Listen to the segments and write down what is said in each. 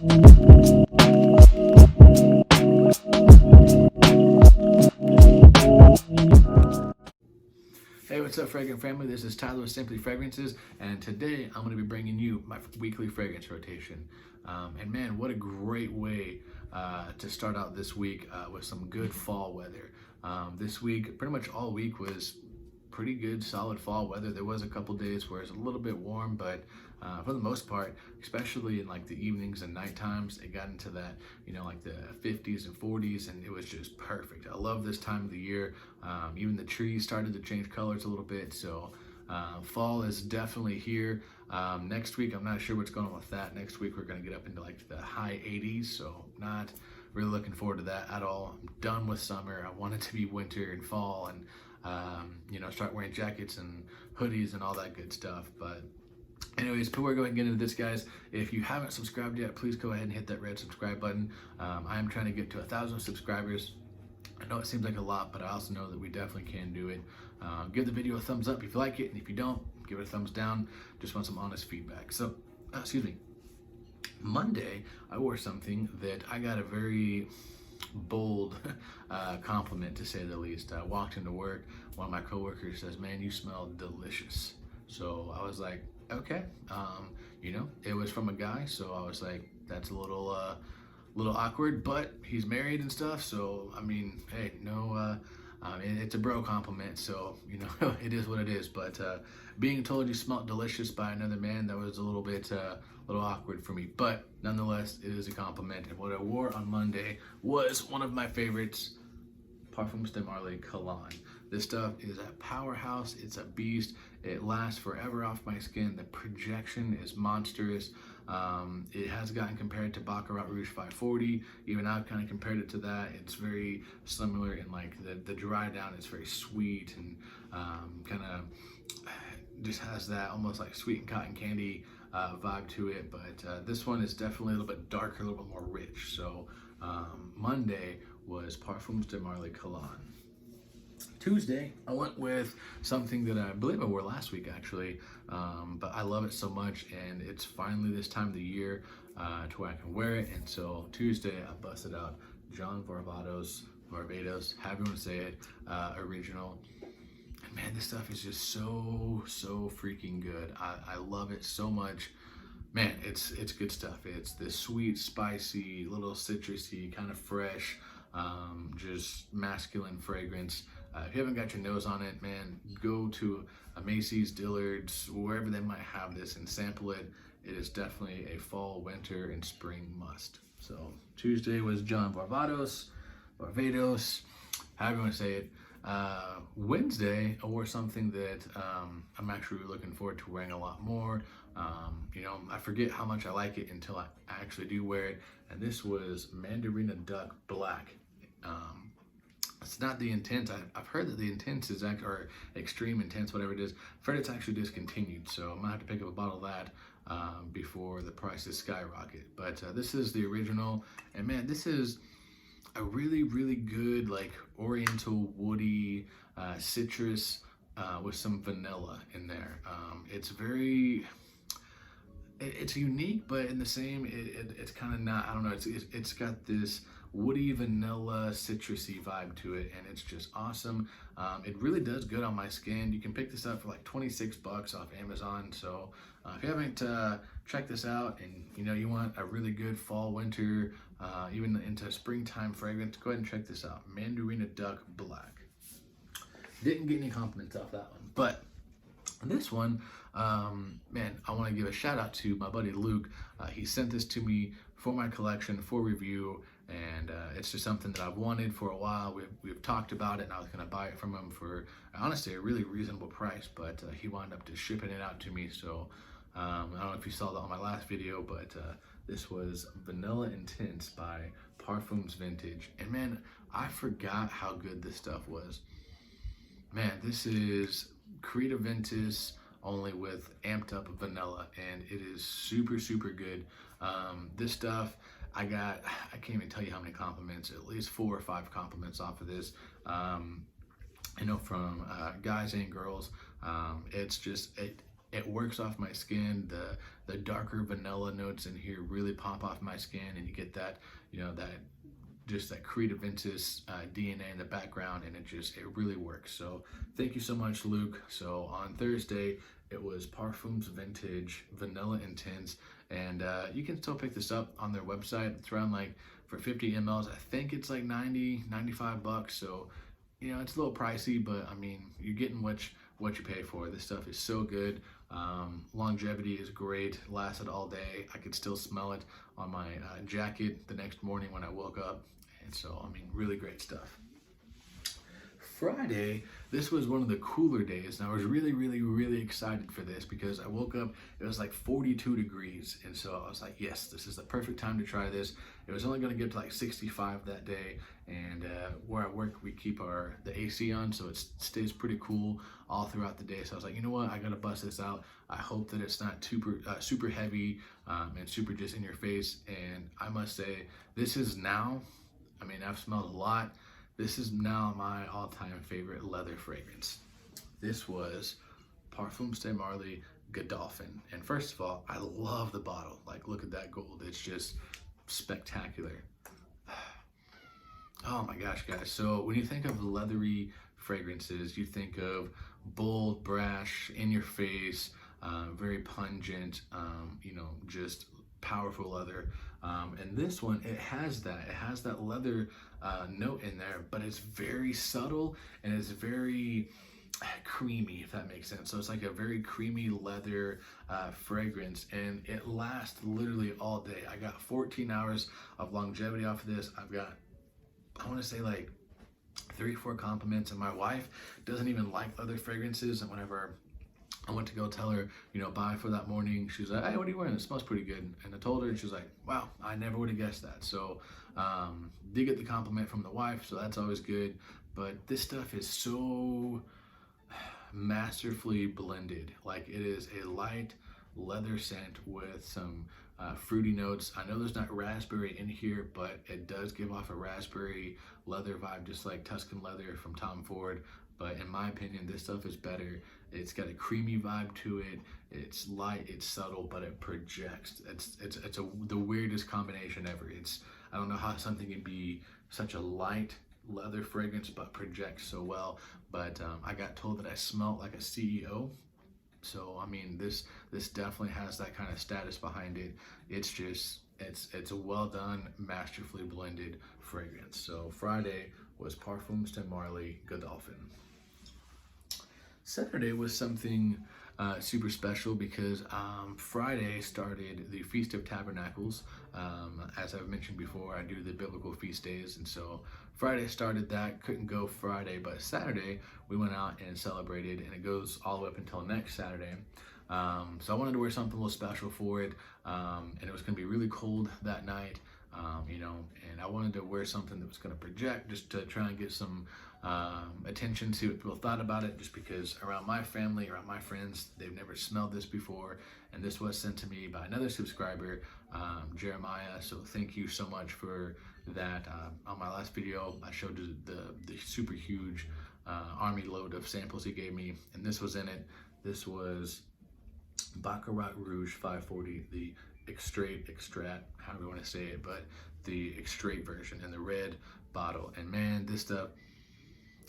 Hey, what's up, fragrant family? This is Tyler with Simply Fragrances, and today I'm going to be bringing you my weekly fragrance rotation. And man, what a great way to start out this week with some good fall weather. This week, pretty much all week was pretty good, solid fall weather. There was a couple days where it's a little bit warm, but for the most part, especially in like the evenings and night times, it got into that, like the 50s and 40s, and it was just perfect. I love this time of the year. Even the trees started to change colors a little bit, so fall is definitely here. Next week, I'm not sure what's going on with that. Next week, we're going to get up into like the high 80s, so not really looking forward to that at all. I'm done with summer. I want it to be winter and fall, and start wearing jackets and hoodies and all that good stuff. But anyways, before we go ahead and get into this, guys, if you haven't subscribed yet, please go ahead and hit that red subscribe button. I am trying to get to 1,000 subscribers. I know it seems like a lot, but I also know that we definitely can do it. Give the video a thumbs up if you like it, and if you don't, give it a thumbs down. Just want some honest feedback. So, excuse me. Monday, I wore something that I got a very bold compliment, to say the least. I walked into work, one of my coworkers says, "Man, you smell delicious." So I was like, okay. It was from a guy, so I was like, that's a little awkward, but he's married and stuff, so I mean, hey, no, it's a bro compliment, so it is what it is. But being told you smelled delicious by another man, that was a little bit little awkward for me, but nonetheless, it is a compliment. And what I wore on Monday was one of my favorites, Parfums de Marly Cologne. This stuff is a powerhouse. It's a beast. It lasts forever off my skin. The projection is monstrous. It has gotten compared to Baccarat Rouge 540. Even I've kind of compared it to that. It's very similar in like the dry down is very sweet and kind of just has that almost like sweet cotton candy vibe to it. But this one is definitely a little bit darker, a little bit more rich. So Monday was Parfums de Marly Cologne. Tuesday, I went with something that I believe I wore last week, actually, but I love it so much, and it's finally this time of the year to where I can wear it. And so Tuesday, I busted out John Varvatos, however you want to say it, original. And man, this stuff is just so freaking good. I love it so much. Man, it's good stuff. It's this sweet, spicy, little citrusy, kind of fresh, just masculine fragrance. If you haven't got your nose on it, man, go to a Macy's, Dillard's, wherever they might have this, and sample it. It is definitely a fall, winter, and spring must. So Tuesday was John Varvatos, however you want to say it. Wednesday, I wore something that I'm actually looking forward to wearing a lot more. I forget how much I like it until I actually do wear it. And this was Mandarina Duck Black. It's not the Intense. I've heard that the Intense is actually, or Extreme Intense, whatever it is. I've heard it's actually discontinued, so I'm gonna have to pick up a bottle of that before the prices skyrocket. But this is the original, and man, this is a really good like oriental woody citrus with some vanilla in there. It's unique, but in the same, it's kind of not. I don't know. It's got this woody vanilla citrusy vibe to it, and it's just awesome. It really does good on my skin. You can pick this up for like 26 bucks off Amazon. So if you haven't checked this out, and you want a really good fall, winter, even into springtime fragrance, go ahead and check this out. Mandarina Duck Black. Didn't get any compliments off that one, but this one, man, I want to give a shout out to my buddy Luke. He sent this to me for my collection for review, and it's just something that I've wanted for a while. We've talked about it, and I was going to buy it from him for honestly a really reasonable price, but he wound up just shipping it out to me. So I don't know if you saw that on my last video, but this was Vanilla Intense by Parfums Vintage, and man, I forgot how good this stuff was. Man, this is Creative Ventus only with amped up vanilla, and it is super good. This stuff, I can't even tell you how many compliments, at least 4 or 5 compliments off of this, from guys and girls. It's just, it works off my skin. The darker vanilla notes in here really pop off my skin, and you get that, that just that Creed Aventus DNA in the background, and it really works. So thank you so much, Luke. So on Thursday, it was Parfums Vintage Vanilla Intense, and you can still pick this up on their website. It's around, like, for 50 mLs, I think it's like $95. So, it's a little pricey, but I mean, you're getting what you pay for. This stuff is so good. Longevity is great, lasted all day. I could still smell it on my jacket the next morning when I woke up. And so, I mean, really great stuff. Friday, this was one of the cooler days, and I was really, really, really excited for this because I woke up, it was like 42 degrees, and so I was like, yes, this is the perfect time to try this. It was only going to get to like 65 that day, and where I work, we keep the AC on, so it stays pretty cool all throughout the day. So I was like, you know what, I gotta bust this out. I hope that it's not super heavy and super just in your face. And I must say, this is now, I mean, I've smelled a lot. This is now my all-time favorite leather fragrance. This was Parfums de Marly Godolphin. And first of all, I love the bottle. Like, look at that gold. It's just spectacular. Oh my gosh, guys. So when you think of leathery fragrances, you think of bold, brash, in your face, very pungent, just powerful leather. And this one, it has that leather note in there, but it's very subtle and it's very creamy, if that makes sense. So it's like a very creamy leather fragrance, and it lasts literally all day. I got 14 hours of longevity off of this. I've got, I want to say, like 3 or 4 compliments, and my wife doesn't even like leather fragrances, and whenever I went to go tell her, bye for that morning, she was like, hey, what are you wearing? It smells pretty good. And I told her, and she was like, wow, I never would have guessed that. So did get the compliment from the wife, so that's always good. But this stuff is so masterfully blended. Like, it is a light leather scent with some fruity notes. I know there's not raspberry in here, but it does give off a raspberry leather vibe, just like Tuscan leather from Tom Ford. But in my opinion, this stuff is better. It's got a creamy vibe to it. It's light, it's subtle, but it projects. It's the weirdest combination ever. I don't know how something can be such a light leather fragrance but projects so well. But I got told that I smelled like a CEO. So I mean, this definitely has that kind of status behind it. It's a well done, masterfully blended fragrance. So Friday was Parfums de Marly Godolphin. Saturday was something super special because Friday started the Feast of Tabernacles. As I've mentioned before, I do the biblical feast days, and so Friday started that. Couldn't go Friday, but Saturday we went out and celebrated, and it goes all the way up until next Saturday. So I wanted to wear something a little special for it, and it was going to be really cold that night, and I wanted to wear something that was going to project, just to try and get some attention, see what people thought about it, just because around my family, around my friends, they've never smelled this before, and this was sent to me by another subscriber, Jeremiah. So thank you so much for that. On my last video, I showed you the super huge army load of samples he gave me, and this was in it. This was Baccarat Rouge 540, the extract, however you want to say it, but the extrait version in the red bottle. And man, this stuff,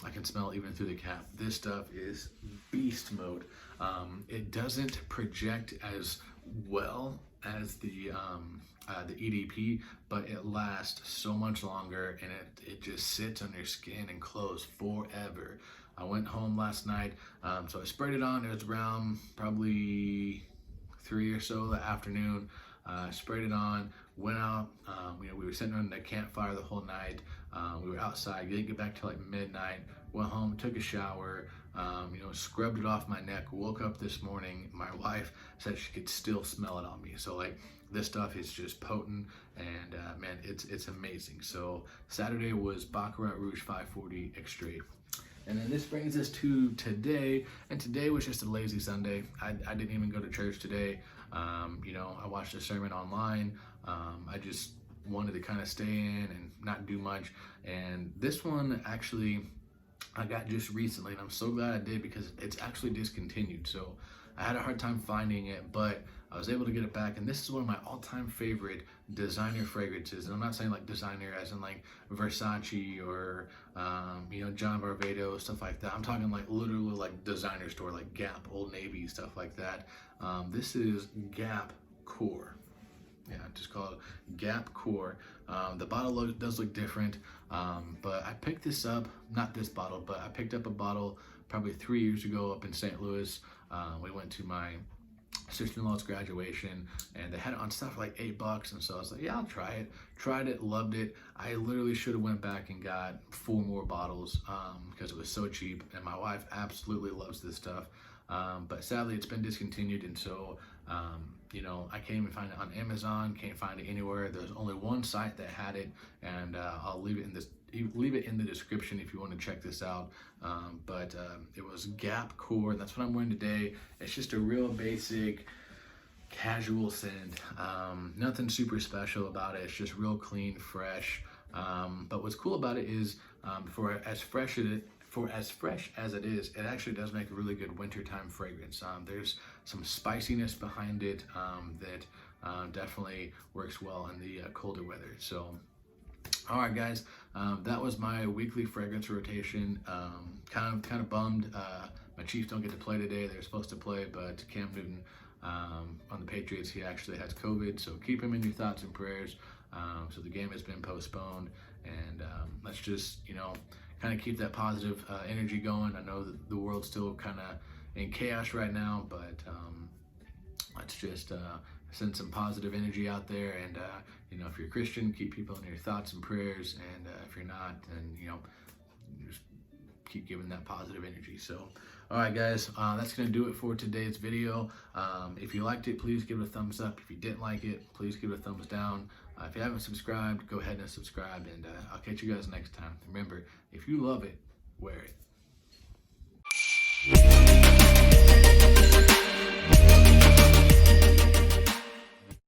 I can smell even through the cap. This stuff is beast mode. It doesn't project as well as the EDP, but it lasts so much longer, and it just sits on your skin and clothes forever. I went home last night, so I sprayed it on. It was around probably 3 or so the afternoon. Sprayed it on, went out. We were sitting around the campfire the whole night. We were outside, didn't get back till like midnight. Went home, took a shower, scrubbed it off my neck. Woke up this morning, my wife said she could still smell it on me. So like, this stuff is just potent, and man, it's amazing. So Saturday was Baccarat Rouge 540 Extrait. And then this brings us to today, and today was just a lazy Sunday. I didn't even go to church today. I watched a sermon online. I just wanted to kind of stay in and not do much. And this one actually I got just recently, and I'm so glad I did, because it's actually discontinued. So I had a hard time finding it, but I was able to get it back, and this is one of my all-time favorite designer fragrances. And I'm not saying like designer as in like Versace or John Barbados, stuff like that. I'm talking like literally like designer store, like Gap, Old Navy, stuff like that. This is Gap Core. Yeah, just call it Gap Core. The bottle does look different, but I picked this up, not this bottle, but I picked up a bottle probably 3 years ago up in St. Louis. We went to my sister-in-law's graduation, and they had it on stuff for like $8, and so I was like, yeah, I'll try it. Tried it, loved it. I literally should have went back and got 4 more bottles because it was so cheap, and my wife absolutely loves this stuff. But sadly, it's been discontinued, and so I can't even find it on Amazon. Can't find it anywhere. There's only one site that had it, and I'll leave it in the description if you want to check this out. It was Gap Core, and that's what I'm wearing today. It's just a real basic casual scent. Nothing super special about it. It's just real clean, fresh. But what's cool about it is for as fresh as it is, it actually does make a really good wintertime fragrance. There's some spiciness behind it that definitely works well in the colder weather. So, all right, guys, that was my weekly fragrance rotation. Kind of bummed my Chiefs don't get to play today. They're supposed to play, but Cam Newton on the Patriots, he actually has COVID. So keep him in your thoughts and prayers. So the game has been postponed, and let's just kind of keep that positive energy going. I know that the world's still kind of in chaos right now, but let's just send some positive energy out there. And if you're a Christian, keep people in your thoughts and prayers. And if you're not, then just keep giving that positive energy. So, all right, guys, that's gonna do it for today's video. If you liked it, please give it a thumbs up. If you didn't like it, please give it a thumbs down. If you haven't subscribed, go ahead and subscribe, and I'll catch you guys next time. Remember, if you love it, wear it.